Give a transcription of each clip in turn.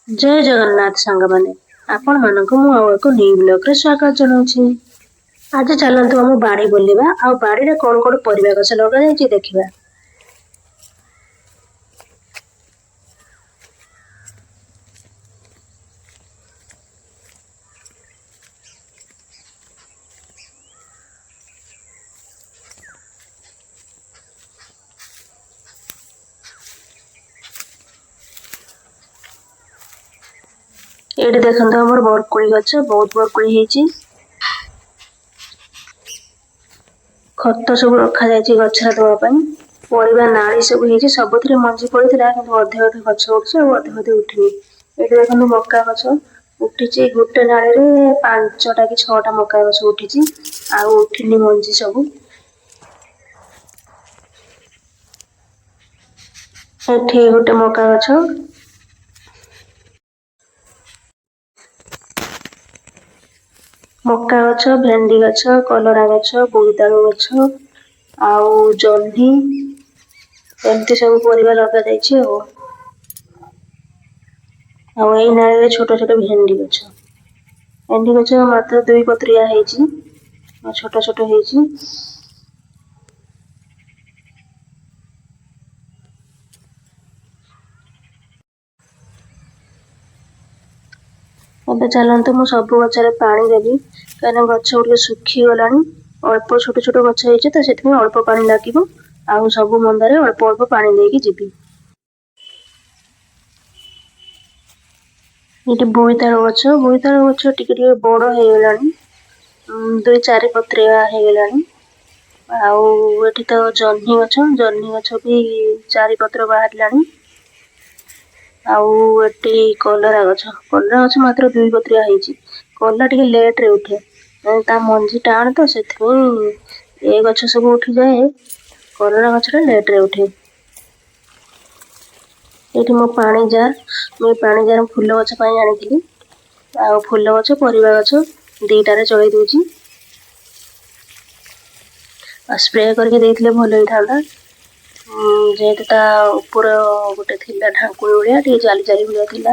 जय जगन्नाथ सांग माने आपण मानक मु एक न्यू ब्लॉग रे स्वागत जनाउछि। आज चलतु हम बाड़ी बुलिबा आ बाड़ी रे कोन कोन परिबा गछ लगा जायछि देखिबा। एठी देखंतु हमर बरकोली गछ बहुत बरकोली हेछि। खत सब रखा जायछि गछरा दवा पई। परिबा नाड़ी सब हेछि सबथिरे मंजी पड़िथिला किंतु अधे अधे गछ उठछि आ अधे अधे उठिनि। एठी देखंतु मक्का गछ उठिछि गुटे नाड़ी रे 5टा कि 6टा मक्का गछ उठिछि आ उठिनि मंजी सब। एठी गुटे मक्का गछ मक्का गछ भेंडी गछ कलरा गछ बोईतालु गछ आउ जह्नी एमती सब परिबा लगा जायछि। आउ एई नाळे रे छोट छोट भेंडी गछ मात्र 2 पत्रिया हेछि छोट छोट हेछि। अब चलतु मु सब गछरे पानी देबी कारण गछ गुटे सुखी गलानी अल्प छोट छोट गछ हेछि त सेथि में अल्प पानी लागिबो आ सब मंदारे अल्प अल्प पानी देकी जिबी। एटी बोईतालु गछ टिके टिके बड़ हे गलानी 2-4 पत्रिया हे गलानी। आउ एठी तो जह्नी गछ भी 4 पत्र बाहरलानी। आउ एटी कलरा गछ मात्र 2 पत्रिया हेछि। कलरा टिके लेट रे उठे ता मंजी टाण तो सेथि ए गछ सब उठी जाए कलरा गछटा लेट रे उठे। एठी मो पानी जार फूल गछ पई आनिथिली आ फूल गछ परिबा गछ दीटा रे चळै दोछि आ स्प्रे करके देथिले भलो हिथांदा। जेहेतु ता ऊपर गोटे थिला ढांकुणी भलिया टे जाली जाली भलिया थिला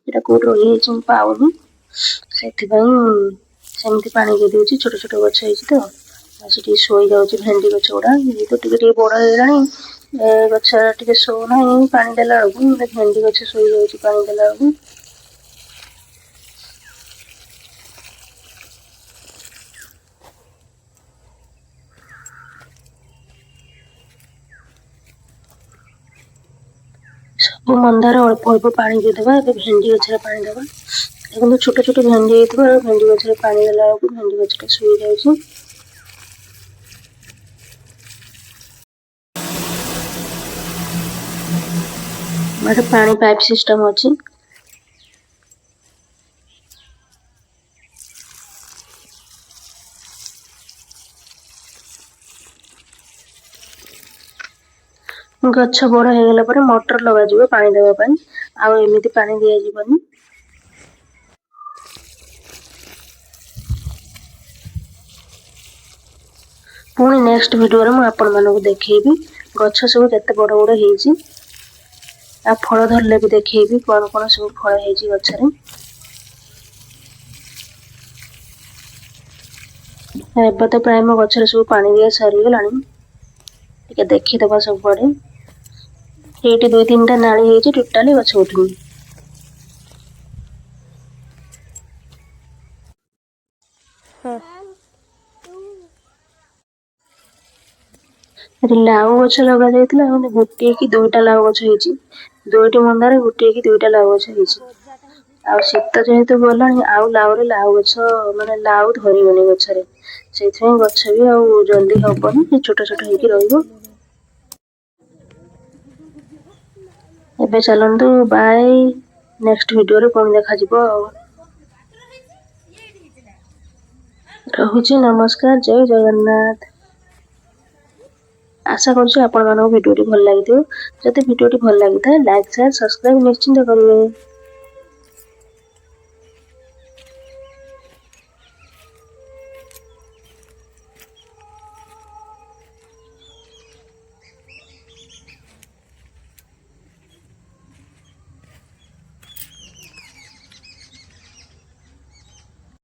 एटा कोट रही हेछि पाउनी सेथि पई सेमति पानी दे दोछि। छोट छोट गछ हेछि तो सेठी सोई जाउछि भेंडी गछ उडा ये तो टिके टिके बड़ हेलानी ए गछ टिके सो नाही पानी देला बेलकु भेंडी गछ सोई जाउछि पानी देला बेलकु। सब मंदार अल्प अल्प पानी देदेबा ए भेंडी गछरे पानी देबा देखो छोट छोट भेंडी हेतबा भेंडी गछरे पानी देला बेलकु भेंडी गछटा सोई जाउछि। मारे पानी पाइप सिस्टम अछि। गछ बड़ हे गेला पर मोटर लगा जिवो पानी देबा पई आ एमिति पानी दिया जिवनी। पुणी नेक्स्ट वीडियो रे मु आपण मानको देखैबी गछ सब केते बड़ बड़ हेछि आ फल धरले भी देखैबी कोन कोन सब फल हेछि गछरे। एबे तो प्राय मो गछरे सब पानी दिया सरी गलानी टिके देखि दबा सब पड़े एटी 2-3टा नाली हेछि टोटली गछ उठुनी। लाउ गछ लगा जायतिला गोटे कि 2टा लाउ गछ हेछि 2टी मंदार गोटे कि 2टा लाउ गछ हेछि। आ शीत जेहेतु गलानी आउ लाउ गछ माने लाउ धरिबनी गछरे सेथि गछ भी आ जल्दी हबनी छोट छोट हेकि रहइबो। एबे चलंतु बाय नेक्स्ट वीडियो रे कोन देखा जिवो रहुछि। नमस्कार जय जगन्नाथ। आशा करूछि आपण मानको वीडियो भल लागिथिबो जदि वीडियो भल लागिथाय लाइक शेयर सब्सक्राइब निश्चिंत करिवे।